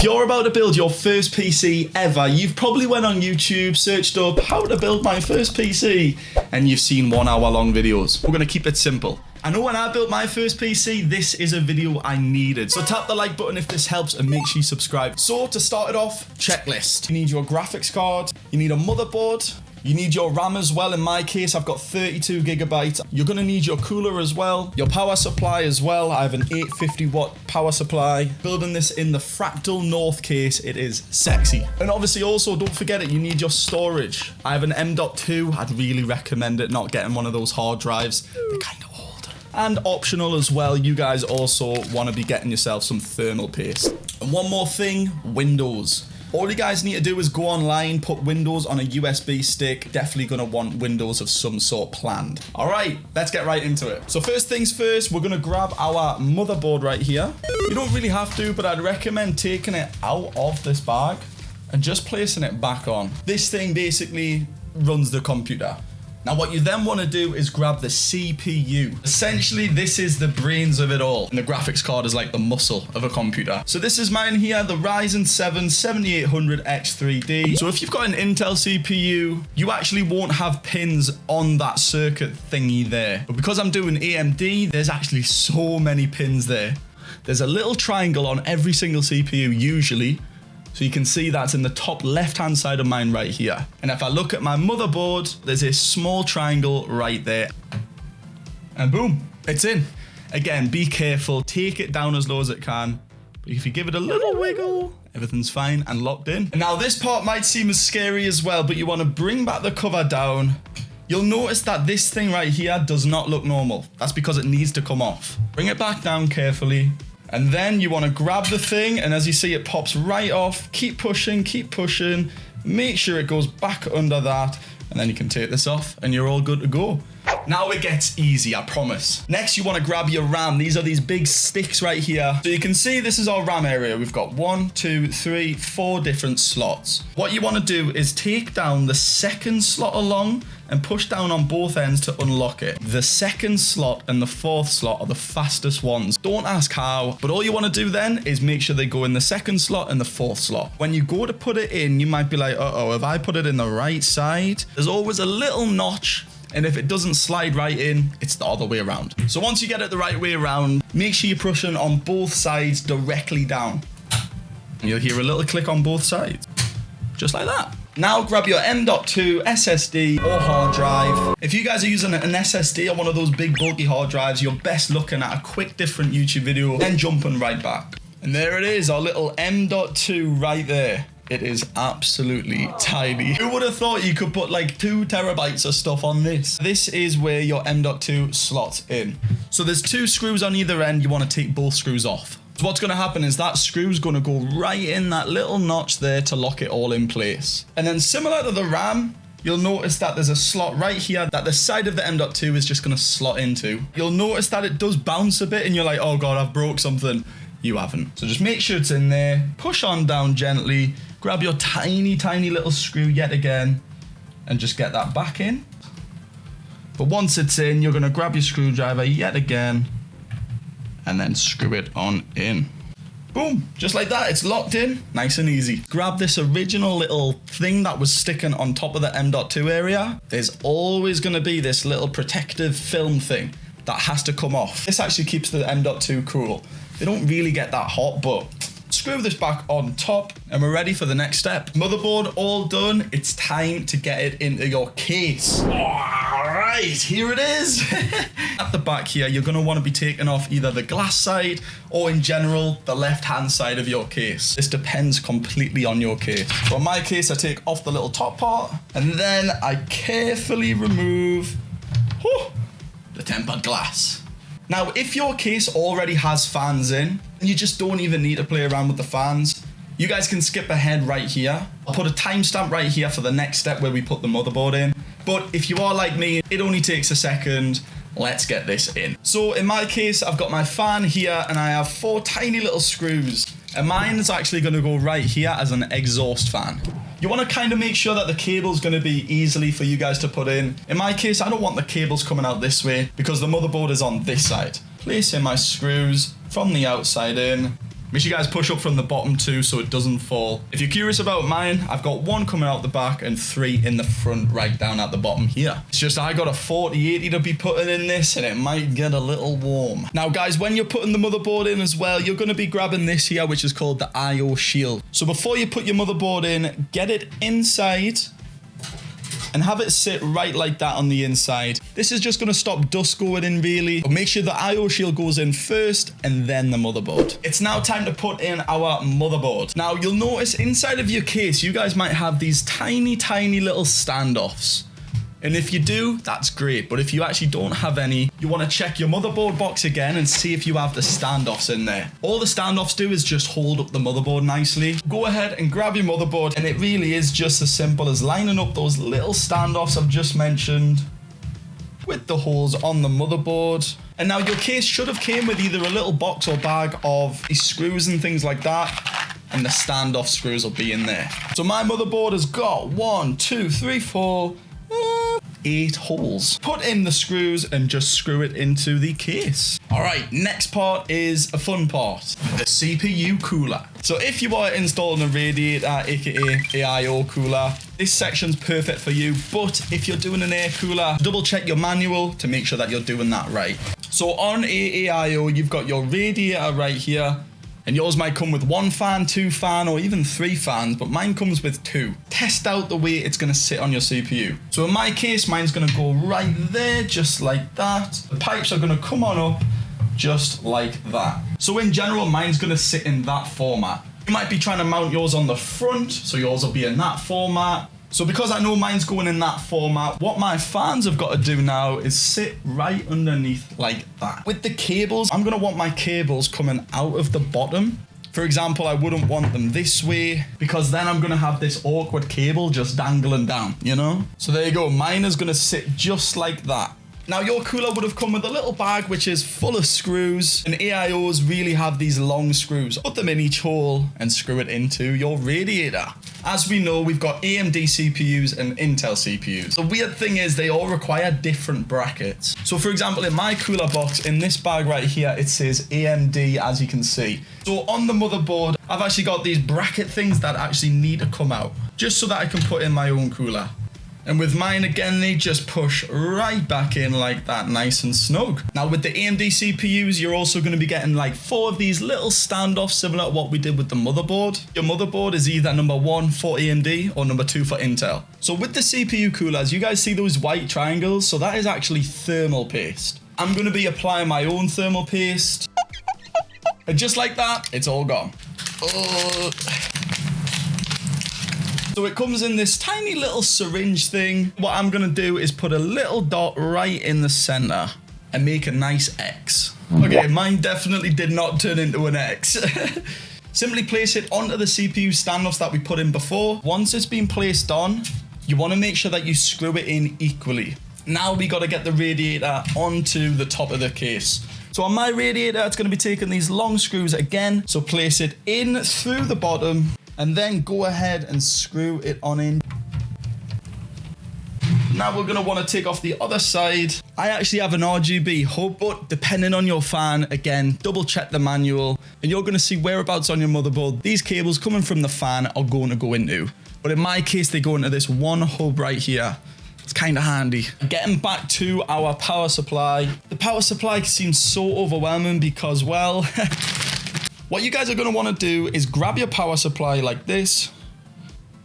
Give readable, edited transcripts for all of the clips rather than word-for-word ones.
If you're about to build your first PC ever, you've probably went on YouTube, searched up how to build my first PC, and you've seen 1 hour long videos. We're gonna keep it simple. I know when I built my first PC, this is a video I needed. So tap the like button if this helps and make sure you subscribe. So to start it off, checklist. You need your graphics card, you need a motherboard, you need your RAM as well. In my case, I've got 32 gigabytes. You're gonna need your cooler as well, your power supply as well. I have an 850 watt power supply. Building this in the Fractal North case, it is sexy. And obviously also, don't forget it, you need your storage. I have an M.2, I'd really recommend it, not getting one of those hard drives. They're kind of old. And optional as well, you guys also wanna be getting yourself some thermal paste. And one more thing, Windows. All you guys need to do is go online, put Windows on a USB stick. Definitely gonna want Windows of some sort planned. All right, let's get right into it. So first things first, we're gonna grab our motherboard right here. You don't really have to, but I'd recommend taking it out of this bag and just placing it back on. This thing basically runs the computer. Now what you then want to do is grab the CPU. Essentially, this is the brains of it all. And the graphics card is like the muscle of a computer. So this is mine here, the Ryzen 7 7800X3D. So if you've got an Intel CPU, you actually won't have pins on that circuit thingy there. But because I'm doing AMD, there's actually so many pins there. There's a little triangle on every single CPU usually. So you can see that's in the top left-hand side of mine right here. And if I look at my motherboard, there's a small triangle right there. And boom, it's in. Again, be careful, take it down as low as it can. But if you give it a little wiggle, everything's fine and locked in. And now this part might seem as scary as well, but you want to bring back the cover down. You'll notice that this thing right here does not look normal. That's because it needs to come off. Bring it back down carefully. And then you want to grab the thing, and as you see, it pops right off. Keep pushing, make sure it goes back under that, and then you can take this off and you're all good to go. Now it gets easy, I promise. Next, you want to grab your RAM. These are these big sticks right here. So you can see this is our RAM area. We've got 1, 2, 3, 4 different slots. What you want to do is take down the second slot along and push down on both ends to unlock it. The second slot and the fourth slot are the fastest ones. Don't ask how, but all you want to do then is make sure they go in the second slot and the fourth slot. When you go to put it in, you might be like, uh-oh, if I put it in the right side, there's always a little notch. And if it doesn't slide right in, it's the other way around. So once you get it the right way around, make sure you're pushing on both sides directly down. And you'll hear a little click on both sides, just like that. Now grab your M.2 SSD or hard drive. If you guys are using an SSD or one of those big bulky hard drives, you're best looking at a quick different YouTube video, then jumping right back. And there it is, our little M.2 right there. It is absolutely tiny. Who would have thought you could put like 2 terabytes of stuff on this? This is where your M.2 slots in. So there's 2 screws on either end. You want to take both screws off. So what's going to happen is that screw's going to go right in that little notch there to lock it all in place. And then similar to the RAM, you'll notice that there's a slot right here that the side of the M.2 is just going to slot into. You'll notice that it does bounce a bit and you're like, oh God, I've broke something. You haven't. So just make sure it's in there, push on down gently, grab your tiny, tiny little screw yet again, and just get that back in. But once it's in, you're gonna grab your screwdriver yet again, and then screw it on in. Boom, just like that, it's locked in, nice and easy. Grab this original little thing that was sticking on top of the M.2 area. There's always gonna be this little protective film thing that has to come off. This actually keeps the M.2 cool. They don't really get that hot, but screw this back on top and we're ready for the next step. Motherboard all done. It's time to get it into your case. All right, here it is. At the back here, you're gonna wanna be taking off either the glass side or in general, the left-hand side of your case. This depends completely on your case. So in my case, I take off the little top part and then I carefully remove the tempered glass. Now, if your case already has fans in, you just don't even need to play around with the fans. You guys can skip ahead right here. I'll put a timestamp right here for the next step where we put the motherboard in. But if you are like me, it only takes a second. Let's get this in. So in my case, I've got my fan here and I have 4 tiny little screws. And mine is actually going to go right here as an exhaust fan. You want to kind of make sure that the cable's going to be easily for you guys to put in. In my case, I don't want the cables coming out this way because the motherboard is on this side. Placing my screws from the outside in. Make sure you guys push up from the bottom too so it doesn't fall. If you're curious about mine, I've got 1 coming out the back and 3 in the front right down at the bottom here. It's just I got a 4080 to be putting in this and it might get a little warm. Now guys, when you're putting the motherboard in as well, you're going to be grabbing this here, which is called the IO shield. So before you put your motherboard in, get it inside and have it sit right like that on the inside. This is just gonna stop dust going in really. But make sure the IO shield goes in first and then the motherboard. It's now time to put in our motherboard. Now you'll notice inside of your case, you guys might have these tiny little standoffs. And if you do, that's great. But if you actually don't have any, you want to check your motherboard box again and see if you have the standoffs in there. All the standoffs do is just hold up the motherboard nicely. Go ahead and grab your motherboard, and it really is just as simple as lining up those little standoffs I've just mentioned with the holes on the motherboard. And now your case should have came with either a little box or bag of these screws and things like that, and the standoff screws will be in there. So my motherboard has got 1, 2, 3, 4, 8 holes. Put in the screws and just screw it into the case. All right, next part is a fun part, the CPU cooler. So if you are installing a radiator, aka AIO cooler, this section's perfect for you. But if you're doing an air cooler, double check your manual to make sure that you're doing that right. So on a AIO, you've got your radiator right here. And yours might come with 1 fan, 2 fan, or even 3 fans, but mine comes with 2. Test out the way it's gonna sit on your CPU. So in my case, mine's gonna go right there, just like that. The pipes are gonna come on up, just like that. So in general, mine's gonna sit in that format. You might be trying to mount yours on the front, so yours will be in that format. So because I know mine's going in that format, what my fans have got to do now is sit right underneath like that. With the cables, I'm gonna want my cables coming out of the bottom. For example, I wouldn't want them this way because then I'm gonna have this awkward cable just dangling down, you know? So there you go, mine is gonna sit just like that. Now your cooler would have come with a little bag which is full of screws, and AIOs really have these long screws. Put them in each hole and screw it into your radiator. As we know, we've got AMD CPUs and Intel CPUs. The weird thing is they all require different brackets. So for example, in my cooler box, in this bag right here, it says AMD, as you can see. So on the motherboard, I've actually got these bracket things that actually need to come out, just so that I can put in my own cooler. And with mine, again, they just push right back in like that, nice and snug. Now with the AMD CPUs, you're also going to be getting like 4 of these little standoffs, similar to what we did with the motherboard. Your motherboard is either number 1 for AMD or number 2 for Intel. So with the CPU coolers, you guys see those white triangles? So that is actually thermal paste. I'm going to be applying my own thermal paste. And just like that, it's all gone. So it comes in this tiny little syringe thing. What I'm gonna do is put a little dot right in the center and make a nice X. Okay, mine definitely did not turn into an X. Simply place it onto the CPU standoffs that we put in before. Once it's been placed on, you wanna make sure that you screw it in equally. Now we gotta get the radiator onto the top of the case. So on my radiator, it's gonna be taking these long screws again. So place it in through the bottom, and then go ahead and screw it on in. Now we're gonna wanna take off the other side. I actually have an RGB hub, but depending on your fan, again, double check the manual, and you're gonna see whereabouts on your motherboard these cables coming from the fan are going to go into. But in my case, they go into this one hub right here. It's kind of handy. Getting back to our power supply. The power supply seems so overwhelming because, well, what you guys are going to want to do is grab your power supply like this,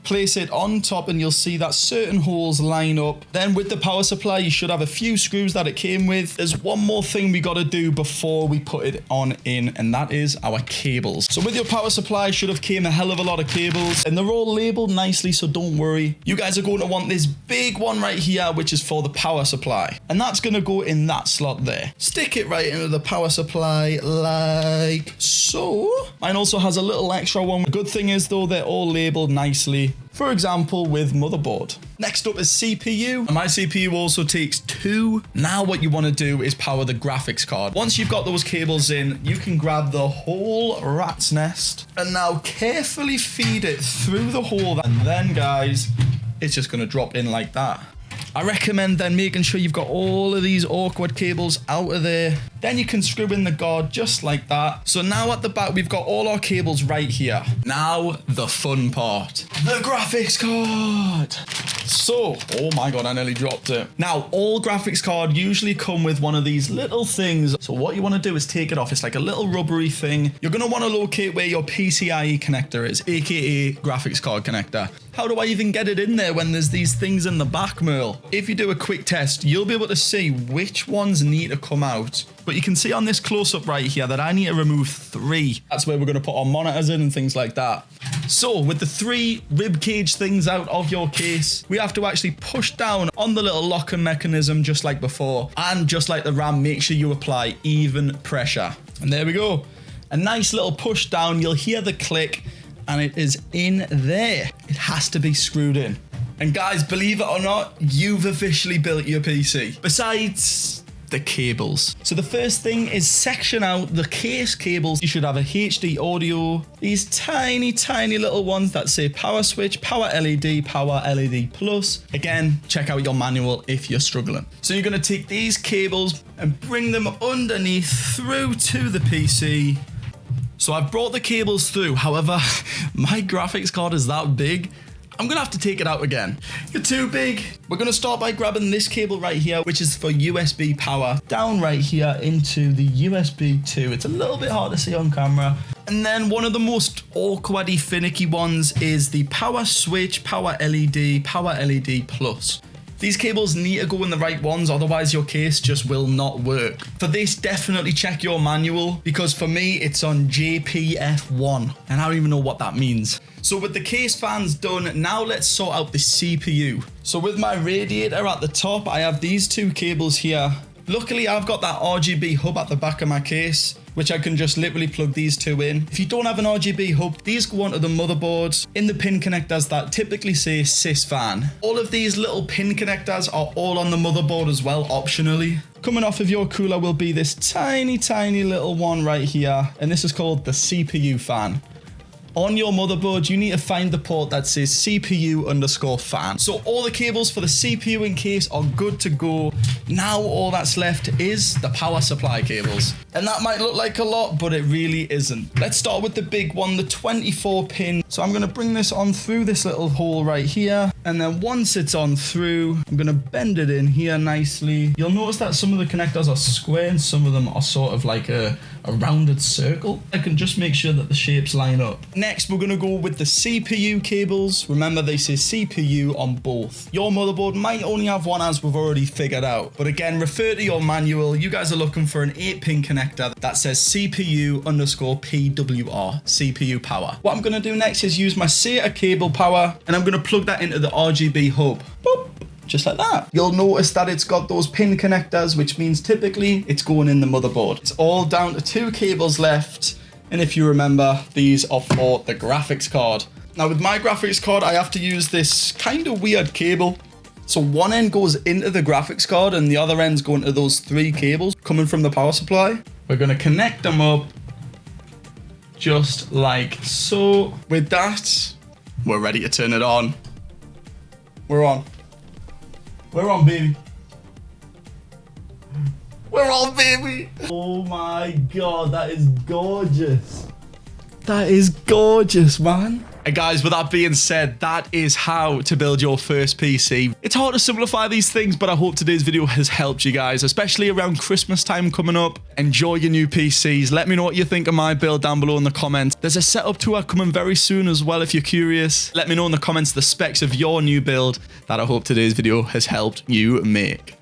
place it on top, and you'll see that certain holes line up. Then with the power supply, you should have a few screws that it came with. There's one more thing we got to do before we put it on in, and that is our cables. So with your power supply, should have came a hell of a lot of cables, and they're all labeled nicely, so don't worry. You guys are going to want this big one right here, which is for the power supply, and that's going to go in that slot there. Stick it right into the power supply like so. Mine also has a little extra one. The good thing is though, they're all labeled nicely. For example, with motherboard. Next up is CPU. And my CPU also takes 2. Now what you want to do is power the graphics card. Once you've got those cables in, you can grab the whole rat's nest and now carefully feed it through the hole. And then guys, it's just going to drop in like that. I recommend then making sure you've got all of these awkward cables out of there Then you can screw in the guard just like that. So now at the back, we've got all our cables right here. Now, the fun part. The graphics card. So, oh my God, I nearly dropped it. Now, all graphics card usually come with one of these little things. So what you want to do is take it off. It's like a little rubbery thing. You're going to want to locate where your PCIe connector is, aka graphics card connector. How do I even get it in there when there's these things in the back, Merl? If you do a quick test, you'll be able to see which ones need to come out. But you can see on this close-up right here that I need to remove 3. That's where we're going to put our monitors in and things like that. So with the 3 rib cage things out of your case, we have to actually push down on the little locker mechanism just like before. And just like the RAM, make sure you apply even pressure. And there we go. A nice little push down. You'll hear the click. And it is in there. It has to be screwed in. And guys, believe it or not, you've officially built your PC. Besides the cables. So the first thing is section out the case cables. You should have a HD audio. These tiny, tiny little ones that say power switch, power LED, power LED plus. Again, check out your manual if you're struggling. So you're gonna take these cables and bring them underneath through to the PC. So I've brought the cables through. However, my graphics card is that big. I'm gonna have to take it out again. You're too big. We're gonna start by grabbing this cable right here, which is for USB power, down right here into the USB 2. It's a little bit hard to see on camera. And then one of the most awkwardy, finicky ones is the power switch, power LED plus. These cables need to go in the right ones, otherwise your case just will not work. For this, definitely check your manual, because for me, it's on JPF1, and I don't even know what that means. So with the case fans done, now let's sort out the CPU. So with my radiator at the top, I have these 2 cables here. Luckily, I've got that RGB hub at the back of my case, which I can just literally plug these 2 in. If you don't have an RGB hub, these go onto the motherboard in the pin connectors that typically say sys fan. All of these little pin connectors are all on the motherboard as well, optionally. Coming off of your cooler will be this tiny, tiny little one right here, and this is called the CPU fan. On your motherboard, you need to find the port that says CPU_fan. So all the cables for the CPU in case are good to go. Now all that's left is the power supply cables. And that might look like a lot, but it really isn't. Let's start with the big one, the 24 pin. So I'm gonna bring this on through this little hole right here. And then once it's on through, I'm gonna bend it in here nicely. You'll notice that some of the connectors are square and some of them are sort of like a rounded circle. I can just make sure that the shapes line up. Next, we're gonna go with the CPU cables. Remember, they say CPU on both. Your motherboard might only have one, as we've already figured out. But again, refer to your manual. You guys are looking for an 8-pin connector that says CPU_PWR, CPU power. What I'm gonna do next is use my SATA cable power, and I'm gonna plug that into the RGB hub. Boop. Just like that. You'll notice that it's got those pin connectors, which means typically it's going in the motherboard. It's all down to 2 cables left. And if you remember, these are for the graphics card. Now with my graphics card, I have to use this kind of weird cable. So one end goes into the graphics card and the other end's going to those 3 cables coming from the power supply. We're gonna connect them up just like so. With that, we're ready to turn it on. We're on. We're on, baby. We're on, baby. Oh my God, that is gorgeous. That is gorgeous, man. And guys, with that being said, that is how to build your first PC. It's hard to simplify these things, but I hope today's video has helped you guys, especially around Christmas time coming up. Enjoy your new PCs. Let me know what you think of my build down below in the comments. There's a setup tour coming very soon as well if you're curious. Let me know in the comments the specs of your new build that I hope today's video has helped you make.